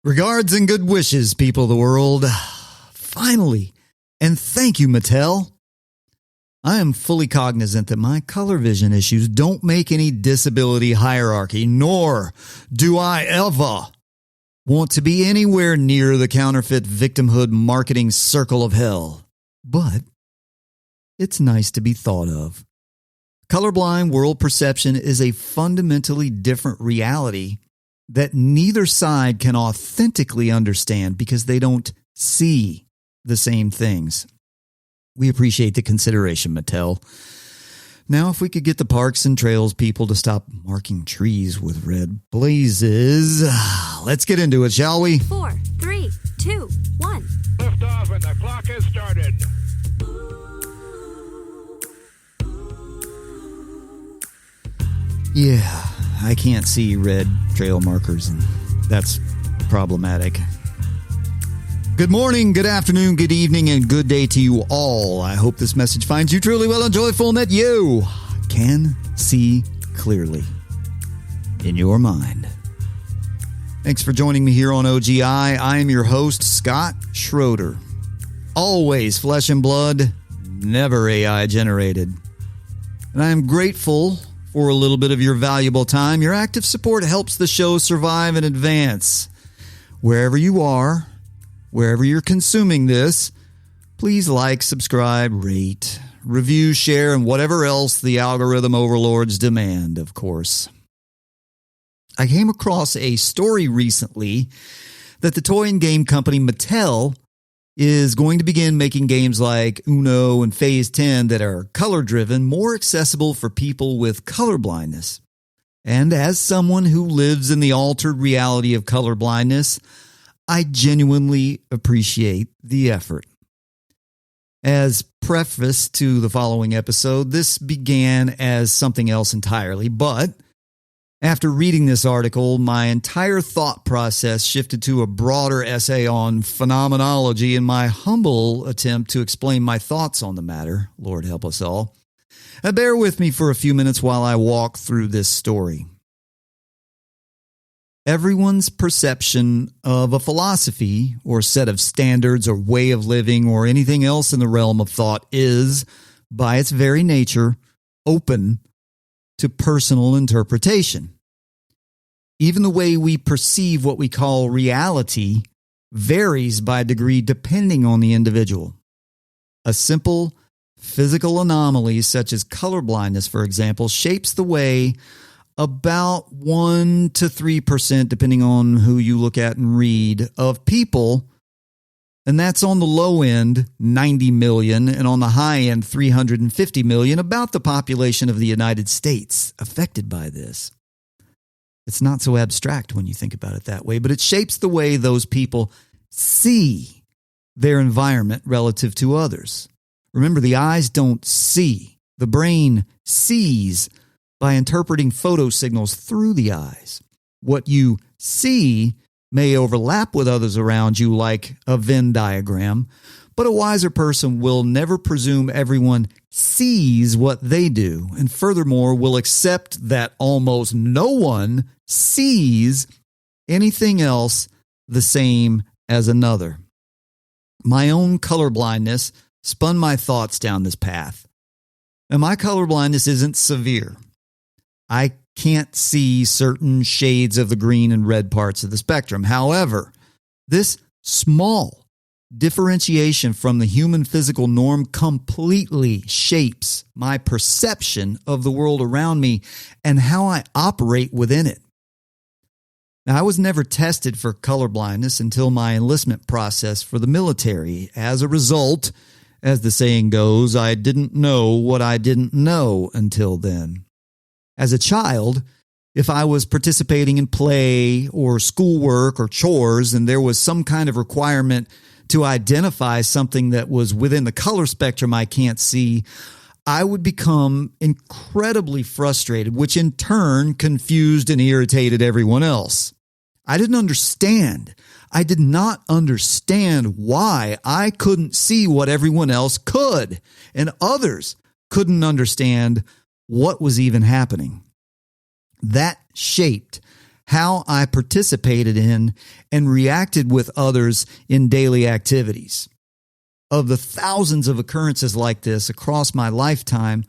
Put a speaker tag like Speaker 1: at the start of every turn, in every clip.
Speaker 1: Regards and good wishes, people of the world. Finally, and thank you, Mattel. I am fully cognizant that my color vision issues don't make any disability hierarchy, nor do I ever want to be anywhere near the counterfeit victimhood marketing circle of hell. But it's nice to be thought of. Colorblind world perception is a fundamentally different reality that neither side can authentically understand because they don't see the same things. We appreciate the consideration, Mattel. Now, if we could get the parks and trails people to stop marking trees with red blazes, let's get into it, shall we?
Speaker 2: 4, 3, 2, 1.
Speaker 3: Lift off and the clock has started.
Speaker 1: Yeah, I can't see red trail markers, and that's problematic. Good morning, good afternoon, good evening, and good day to you all. I hope this message finds you truly well and joyful and that you can see clearly in your mind. Thanks for joining me here on OGI. I am your host, Scott Schroeder. Always flesh and blood, never AI generated. And I am grateful for a little bit of your valuable time. Your active support helps the show survive and advance. Wherever you are, wherever you're consuming this, please like, subscribe, rate, review, share, and whatever else the algorithm overlords demand, of course. I came across a story recently that the toy and game company Mattel is going to begin making games like Uno and Phase 10 that are color-driven more accessible for people with colorblindness. And as someone who lives in the altered reality of colorblindness, I genuinely appreciate the effort. As preface to the following episode, this began as something else entirely, but after reading this article, my entire thought process shifted to a broader essay on phenomenology in my humble attempt to explain my thoughts on the matter. Lord help us all. Bear with me for a few minutes while I walk through this story. Everyone's perception of a philosophy or set of standards or way of living or anything else in the realm of thought is, by its very nature, open to personal interpretation. Even the way we perceive what we call reality varies by degree depending on the individual. A simple physical anomaly such as colorblindness, for example, shapes the way about 1 to 3%, depending on who you look at and read, of people, and that's on the low end, 90 million, and on the high end, 350 million, about the population of the United States affected by this. It's not so abstract when you think about it that way, but it shapes the way those people see their environment relative to others. Remember, the eyes don't see. The brain sees by interpreting photo signals through the eyes. What you see may overlap with others around you like a Venn diagram, but a wiser person will never presume everyone sees what they do, and furthermore will accept that almost no one sees anything else the same as another. My own colorblindness spun my thoughts down this path. And my colorblindness isn't severe. I can't see certain shades of the green and red parts of the spectrum. However, this small differentiation from the human physical norm completely shapes my perception of the world around me and how I operate within it. Now, I was never tested for colorblindness until my enlistment process for the military. As a result, as the saying goes, I didn't know what I didn't know until then. As a child, if I was participating in play or schoolwork or chores and there was some kind of requirement to identify something that was within the color spectrum I can't see, I would become incredibly frustrated, which in turn confused and irritated everyone else. I didn't understand. I did not understand why I couldn't see what everyone else could, and others couldn't understand what was even happening. That shaped how I participated in and reacted with others in daily activities. Of the thousands of occurrences like this across my lifetime,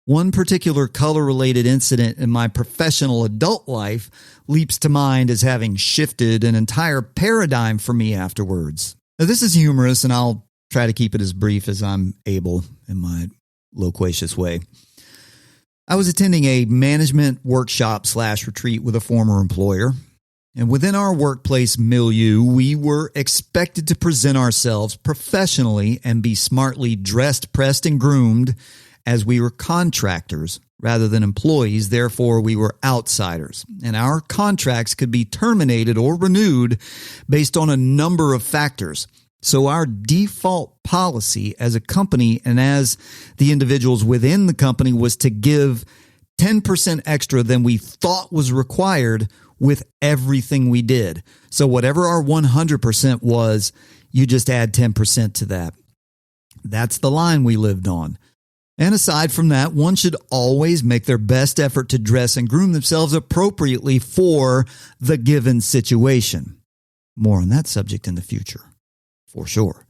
Speaker 1: one particular color-related incident in my professional adult life leaps to mind as having shifted an entire paradigm for me afterwards. Now, this is humorous, and I'll try to keep it as brief as I'm able in my loquacious way. I was attending a management workshop/retreat with a former employer, and within our workplace milieu, we were expected to present ourselves professionally and be smartly dressed, pressed, and groomed as we were contractors rather than employees. Therefore, we were outsiders, and our contracts could be terminated or renewed based on a number of factors. So our default policy as a company and as the individuals within the company was to give 10% extra than we thought was required with everything we did. So whatever our 100% was, you just add 10% to that. That's the line we lived on. And aside from that, one should always make their best effort to dress and groom themselves appropriately for the given situation. More on that subject in the future. For sure.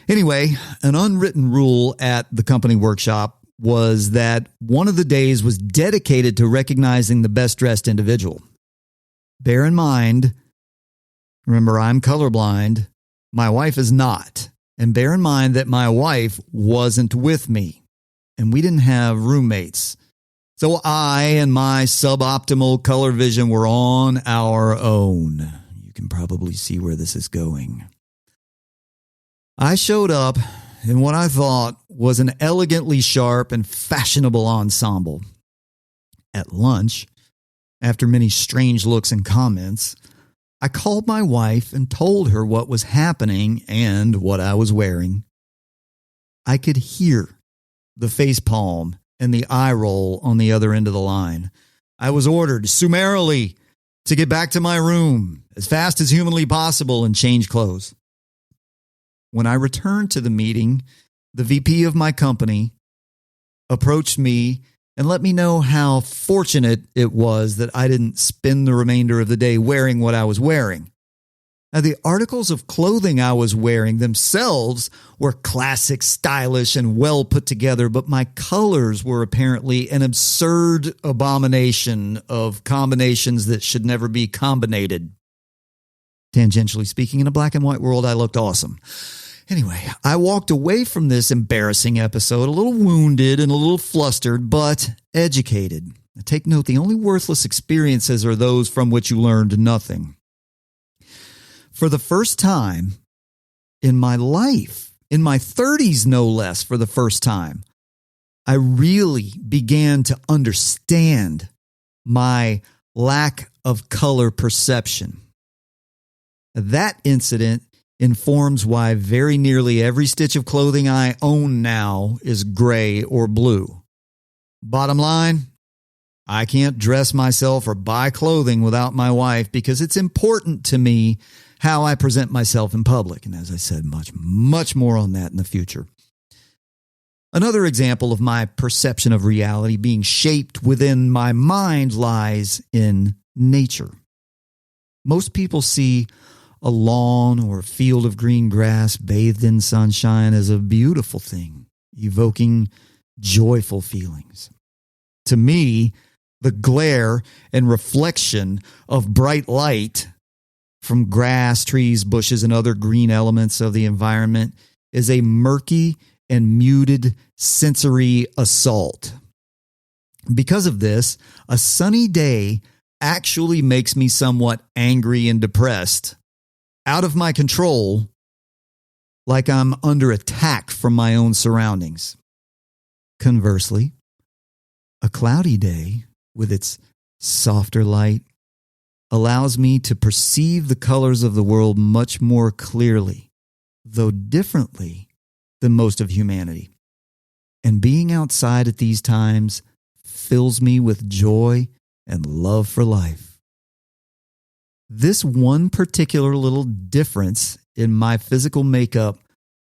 Speaker 1: Anyway, an unwritten rule at the company workshop was that one of the days was dedicated to recognizing the best dressed individual. Bear in mind, remember, I'm colorblind. My wife is not. And bear in mind that my wife wasn't with me. And we didn't have roommates. So I and my suboptimal color vision were on our own. You can probably see where this is going. I showed up in what I thought was an elegantly sharp and fashionable ensemble. At lunch, after many strange looks and comments, I called my wife and told her what was happening and what I was wearing. I could hear the facepalm and the eye roll on the other end of the line. I was ordered summarily to get back to my room as fast as humanly possible and change clothes. When I returned to the meeting, the VP of my company approached me and let me know how fortunate it was that I didn't spend the remainder of the day wearing what I was wearing. Now, the articles of clothing I was wearing themselves were classic, stylish, and well put together, but my colors were apparently an absurd abomination of combinations that should never be combinated. Tangentially speaking, in a black and white world, I looked awesome. Anyway, I walked away from this embarrassing episode a little wounded and a little flustered, but educated. Now, take note, the only worthless experiences are those from which you learned nothing. For the first time in my life, in my 30s no less, for the first time, I really began to understand my lack of color perception. That incident informs why very nearly every stitch of clothing I own now is gray or blue. Bottom line, I can't dress myself or buy clothing without my wife because it's important to me how I present myself in public. And as I said, much more on that in the future. Another example of my perception of reality being shaped within my mind lies in nature. Most people see a lawn or a field of green grass bathed in sunshine as a beautiful thing, evoking joyful feelings. To me, the glare and reflection of bright light from grass, trees, bushes, and other green elements of the environment is a murky and muted sensory assault. Because of this, a sunny day actually makes me somewhat angry and depressed, out of my control, like I'm under attack from my own surroundings. Conversely, a cloudy day with its softer light allows me to perceive the colors of the world much more clearly, though differently than most of humanity. And being outside at these times fills me with joy and love for life. This one particular little difference in my physical makeup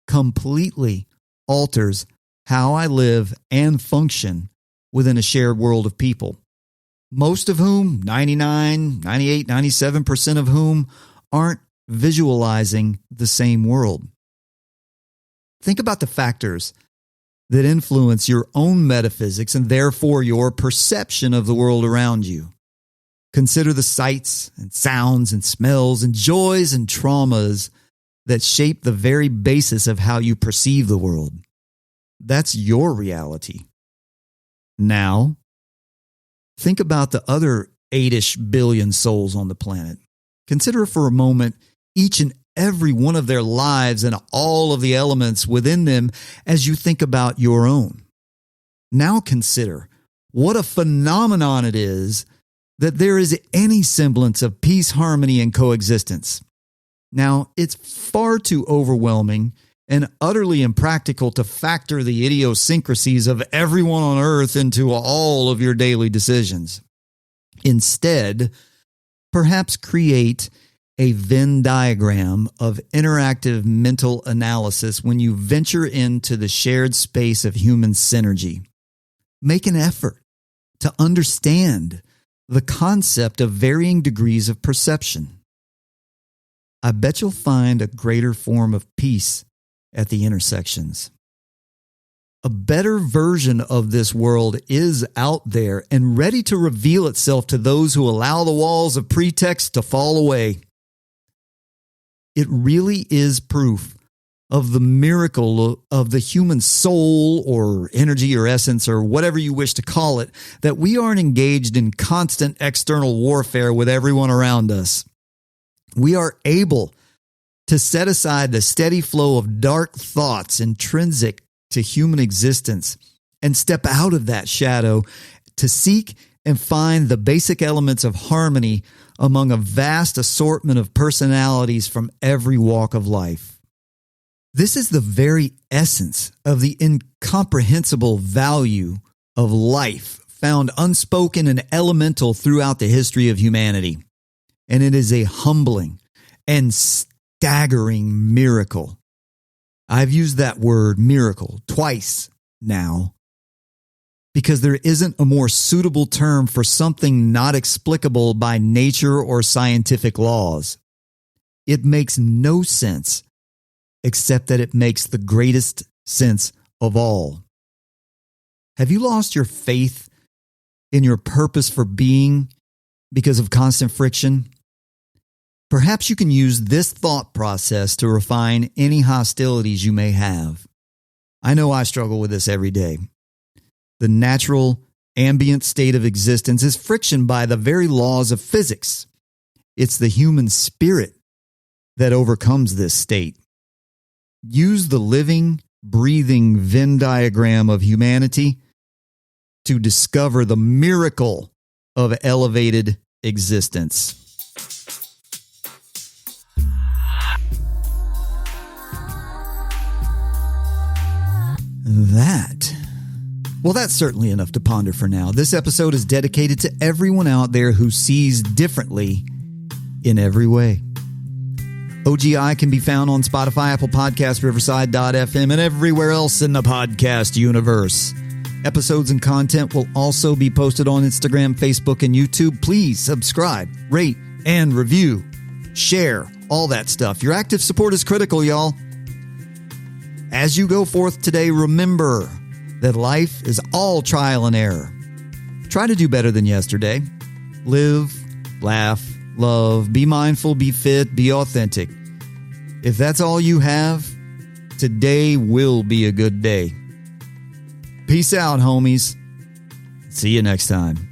Speaker 1: completely alters how I live and function within a shared world of people. most of whom, 99, 98, 97% of whom, aren't visualizing the same world. Think about the factors that influence your own metaphysics and therefore your perception of the world around you. Consider the sights and sounds and smells and joys and traumas that shape the very basis of how you perceive the world. That's your reality. Now, think about the other 8-ish billion souls on the planet. Consider for a moment each and every one of their lives and all of the elements within them as you think about your own. Now consider what a phenomenon it is that there is any semblance of peace, harmony, and coexistence. Now, it's far too overwhelming and utterly impractical to factor the idiosyncrasies of everyone on earth into all of your daily decisions. Instead, perhaps create a Venn diagram of interactive mental analysis when you venture into the shared space of human synergy. Make an effort to understand the concept of varying degrees of perception. I bet you'll find a greater form of peace at the intersections. A better version of this world is out there and ready to reveal itself to those who allow the walls of pretext to fall away. It really is proof of the miracle of the human soul or energy or essence or whatever you wish to call it, that we aren't engaged in constant external warfare with everyone around us. We are able to set aside the steady flow of dark thoughts intrinsic to human existence and step out of that shadow to seek and find the basic elements of harmony among a vast assortment of personalities from every walk of life. This is the very essence of the incomprehensible value of life found unspoken and elemental throughout the history of humanity. And it is a humbling and staggering miracle. I've used that word miracle twice now because there isn't a more suitable term for something not explicable by nature or scientific laws. It makes no sense except that it makes the greatest sense of all. Have you lost your faith in your purpose for being because of constant friction? Perhaps you can use this thought process to refine any hostilities you may have. I know I struggle with this every day. The natural, ambient state of existence is friction by the very laws of physics. It's the human spirit that overcomes this state. Use the living, breathing Venn diagram of humanity to discover the miracle of elevated existence. That's certainly enough to ponder for now. This episode is dedicated to everyone out there who sees differently in every way. OGI can be found on Spotify, Apple Podcasts, Riverside.fm, and everywhere else in the podcast universe. Episodes and content will also be posted on Instagram, Facebook, and YouTube. Please subscribe, rate, and review. Share, all that stuff. Your active support is critical, y'all. As you go forth today, remember that life is all trial and error. Try to do better than yesterday. Live, laugh, love, be mindful, be fit, be authentic. If that's all you have, today will be a good day. Peace out, homies. See you next time.